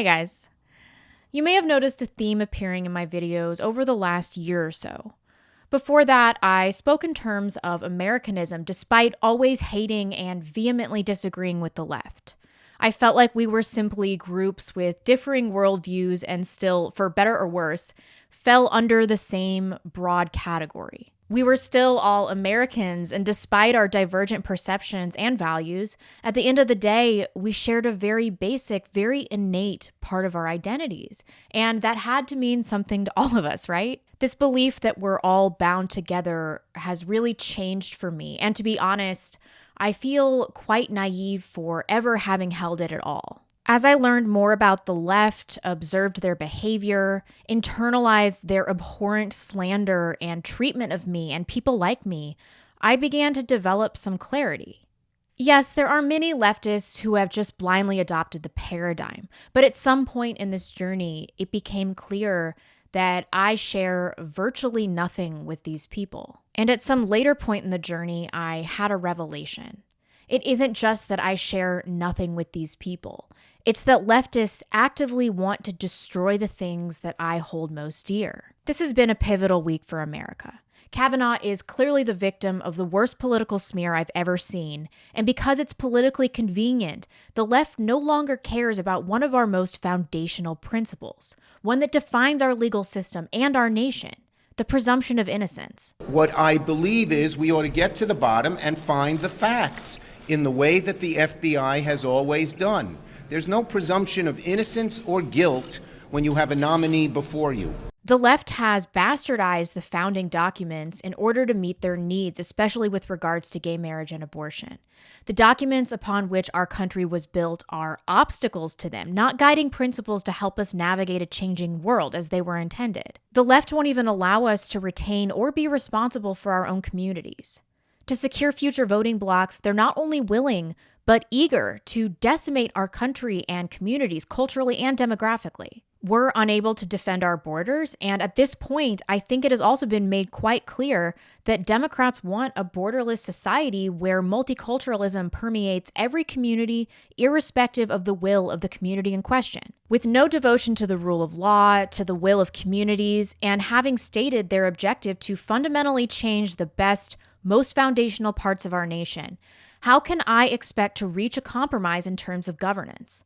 Hey guys. You may have noticed a theme appearing in my videos over the last year or so. Before that, I spoke in terms of Americanism despite always hating and vehemently disagreeing with the left. I felt like we were simply groups with differing worldviews and still, for better or worse, fell under the same broad category. We were still all Americans, and despite our divergent perceptions and values, at the end of the day, we shared a very basic, very innate part of our identities. And that had to mean something to all of us, right? This belief that we're all bound together has really changed for me. And to be honest, I feel quite naive for ever having held it at all. As I learned more about the left, observed their behavior, internalized their abhorrent slander and treatment of me and people like me, I began to develop some clarity. Yes, there are many leftists who have just blindly adopted the paradigm, but at some point in this journey, it became clear that I share virtually nothing with these people. And at some later point in the journey, I had a revelation. It isn't just that I share nothing with these people. It's that leftists actively want to destroy the things that I hold most dear. This has been a pivotal week for America. Kavanaugh is clearly the victim of the worst political smear I've ever seen, and because it's politically convenient, the left no longer cares about one of our most foundational principles, one that defines our legal system and our nation: the presumption of innocence. What I believe is we ought to get to the bottom and find the facts in the way that the FBI has always done. There's no presumption of innocence or guilt when you have a nominee before you. The left has bastardized the founding documents in order to meet their needs, especially with regards to gay marriage and abortion. The documents upon which our country was built are obstacles to them, not guiding principles to help us navigate a changing world as they were intended. The left won't even allow us to retain or be responsible for our own communities. To secure future voting blocks, they're not only willing, but eager to decimate our country and communities culturally and demographically. We're unable to defend our borders, and at this point, I think it has also been made quite clear that Democrats want a borderless society where multiculturalism permeates every community, irrespective of the will of the community in question. With no devotion to the rule of law, to the will of communities, and having stated their objective to fundamentally change the best, most foundational parts of our nation, how can I expect to reach a compromise in terms of governance?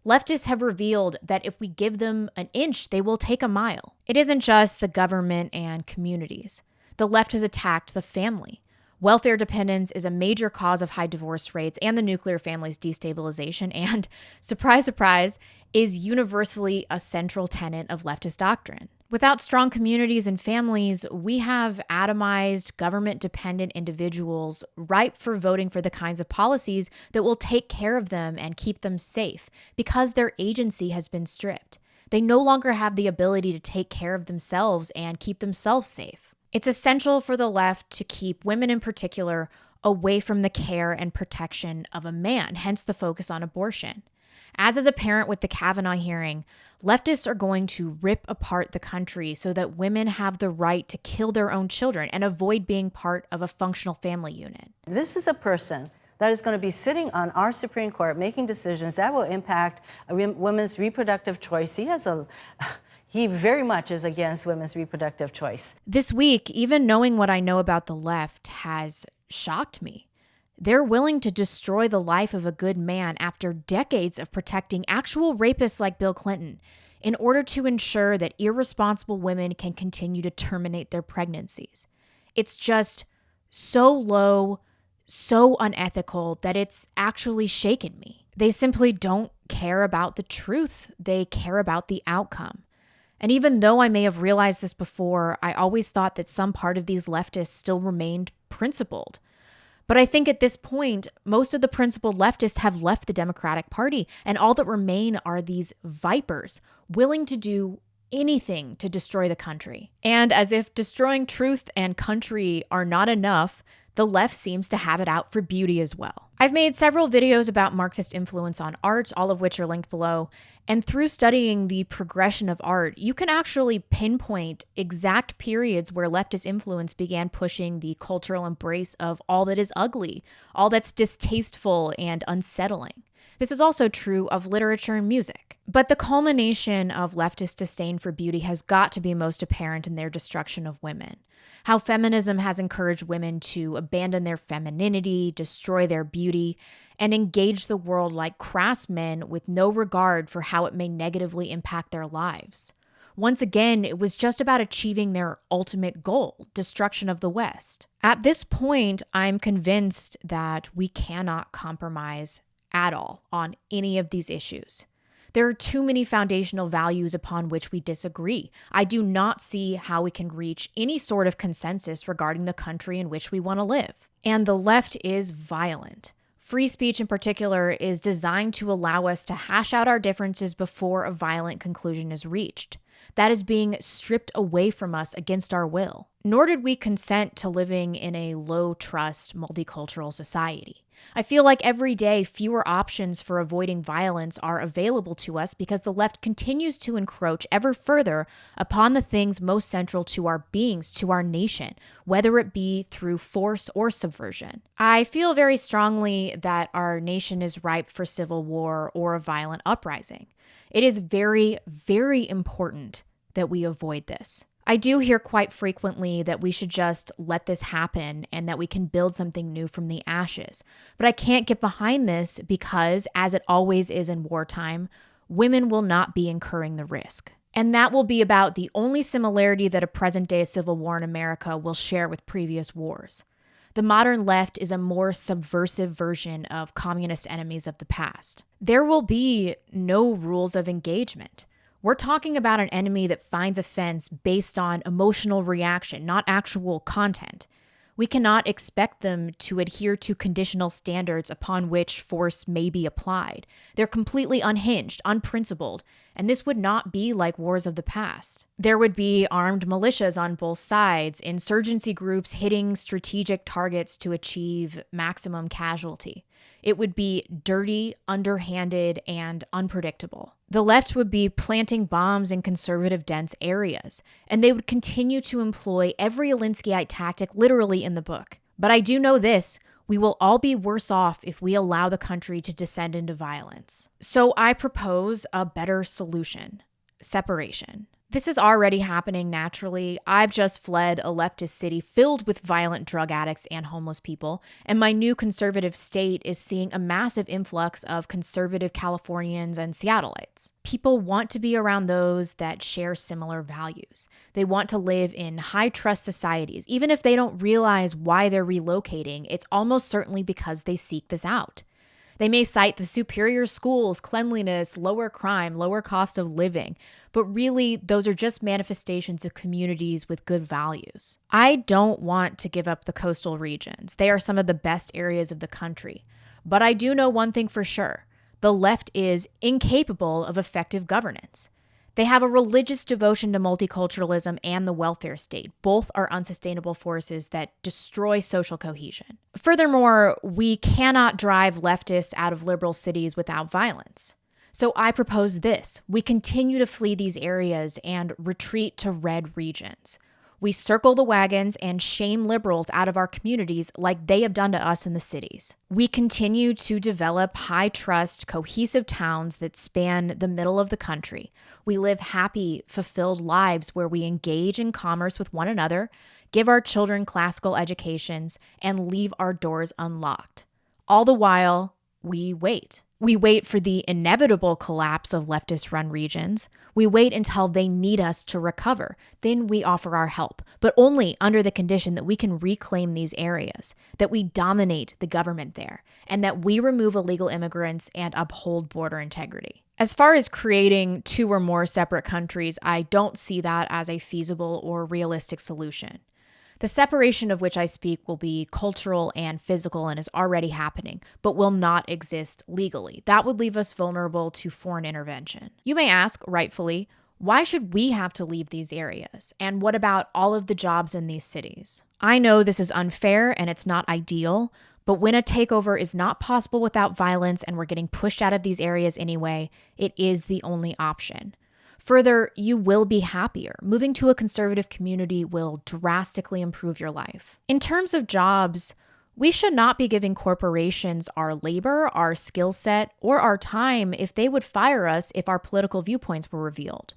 Leftists have revealed that if we give them an inch, they will take a mile. It isn't just the government and communities. The left has attacked the family. Welfare dependence is a major cause of high divorce rates and the nuclear family's destabilization, and, surprise, surprise, is universally a central tenet of leftist doctrine. Without strong communities and families, we have atomized, government-dependent individuals ripe for voting for the kinds of policies that will take care of them and keep them safe because their agency has been stripped. They no longer have the ability to take care of themselves and keep themselves safe. It's essential for the left to keep women in particular away from the care and protection of a man, hence the focus on abortion. As is apparent with the Kavanaugh hearing, leftists are going to rip apart the country so that women have the right to kill their own children and avoid being part of a functional family unit. This is a person that is going to be sitting on our Supreme Court making decisions that will impact women's reproductive choice. He very much is against women's reproductive choice. This week, even knowing what I know about the left has shocked me. They're willing to destroy the life of a good man after decades of protecting actual rapists like Bill Clinton in order to ensure that irresponsible women can continue to terminate their pregnancies. It's just so low, so unethical that it's actually shaken me. They simply don't care about the truth. They care about the outcome. And even though I may have realized this before, I always thought that some part of these leftists still remained principled. But I think at this point, most of the principled leftists have left the Democratic Party, and all that remain are these vipers willing to do anything to destroy the country. And as if destroying truth and country are not enough, The left seems to have it out for beauty as well. I've made several videos about Marxist influence on art, all of which are linked below. And through studying the progression of art, you can actually pinpoint exact periods where leftist influence began pushing the cultural embrace of all that is ugly, all that's distasteful and unsettling. This is also true of literature and music. But the culmination of leftist disdain for beauty has got to be most apparent in their destruction of women. How feminism has encouraged women to abandon their femininity, destroy their beauty, and engage the world like crass men with no regard for how it may negatively impact their lives. Once again, it was just about achieving their ultimate goal, destruction of the West. At this point, I'm convinced that we cannot compromise at all on any of these issues. There are too many foundational values upon which we disagree. I do not see how we can reach any sort of consensus regarding the country in which we want to live. And the left is violent. Free speech in particular is designed to allow us to hash out our differences before a violent conclusion is reached. That is being stripped away from us against our will. Nor did we consent to living in a low-trust, multicultural society. I feel like every day fewer options for avoiding violence are available to us because the left continues to encroach ever further upon the things most central to our beings, to our nation, whether it be through force or subversion. I feel very strongly that our nation is ripe for civil war or a violent uprising. It is very, very important that we avoid this. I do hear quite frequently that we should just let this happen and that we can build something new from the ashes. But I can't get behind this because, as it always is in wartime, women will not be incurring the risk. And that will be about the only similarity that a present-day civil war in America will share with previous wars. The modern left is a more subversive version of communist enemies of the past. There will be no rules of engagement. We're talking about an enemy that finds offense based on emotional reaction, not actual content. We cannot expect them to adhere to conditional standards upon which force may be applied. They're completely unhinged, unprincipled, and this would not be like wars of the past. There would be armed militias on both sides, insurgency groups hitting strategic targets to achieve maximum casualty. It would be dirty, underhanded, and unpredictable. The left would be planting bombs in conservative dense areas, and they would continue to employ every Alinskyite tactic literally in the book. But I do know this, we will all be worse off if we allow the country to descend into violence. So I propose a better solution: separation. This is already happening naturally. I've just fled a leftist city filled with violent drug addicts and homeless people, and my new conservative state is seeing a massive influx of conservative Californians and Seattleites. People want to be around those that share similar values. They want to live in high-trust societies. Even if they don't realize why they're relocating, it's almost certainly because they seek this out. They may cite the superior schools, cleanliness, lower crime, lower cost of living, but really those are just manifestations of communities with good values. I don't want to give up the coastal regions. They are some of the best areas of the country. But I do know one thing for sure. The left is incapable of effective governance. They have a religious devotion to multiculturalism and the welfare state. Both are unsustainable forces that destroy social cohesion. Furthermore, we cannot drive leftists out of liberal cities without violence. So I propose this. We continue to flee these areas and retreat to red regions. We circle the wagons and shame liberals out of our communities like they have done to us in the cities. We continue to develop high-trust, cohesive towns that span the middle of the country. We live happy, fulfilled lives where we engage in commerce with one another, give our children classical educations, and leave our doors unlocked. All the while, we wait. We wait for the inevitable collapse of leftist-run regions. We wait until they need us to recover. Then we offer our help, but only under the condition that we can reclaim these areas, that we dominate the government there, and that we remove illegal immigrants and uphold border integrity. As far as creating 2 or more separate countries, I don't see that as a feasible or realistic solution. The separation of which I speak will be cultural and physical and is already happening, but will not exist legally. That would leave us vulnerable to foreign intervention. You may ask, rightfully, why should we have to leave these areas? And what about all of the jobs in these cities? I know this is unfair and it's not ideal, but when a takeover is not possible without violence and we're getting pushed out of these areas anyway, it is the only option. Further, you will be happier. Moving to a conservative community will drastically improve your life. In terms of jobs, we should not be giving corporations our labor, our skill set, or our time if they would fire us if our political viewpoints were revealed.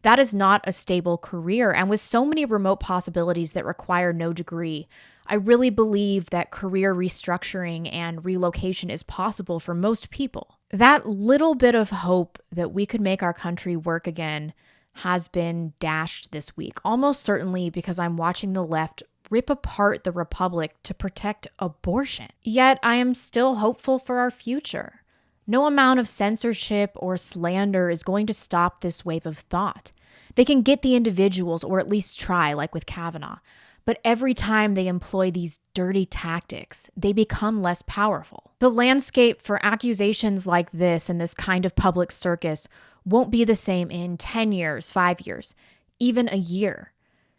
That is not a stable career, and with so many remote possibilities that require no degree, I really believe that career restructuring and relocation is possible for most people. That little bit of hope that we could make our country work again has been dashed this week, almost certainly because I'm watching the left rip apart the republic to protect abortion. Yet I am still hopeful for our future. No amount of censorship or slander is going to stop this wave of thought. They can get the individuals, or at least try, like with Kavanaugh. But every time they employ these dirty tactics, they become less powerful. The landscape for accusations like this and this kind of public circus won't be the same in 10 years, 5 years, even a year.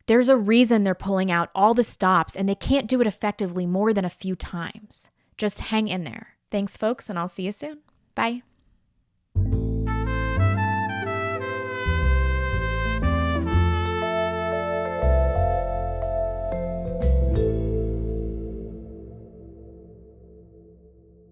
There's a reason they're pulling out all the stops, and they can't do it effectively more than a few times. Just hang in there. Thanks, folks, and I'll see you soon. Bye.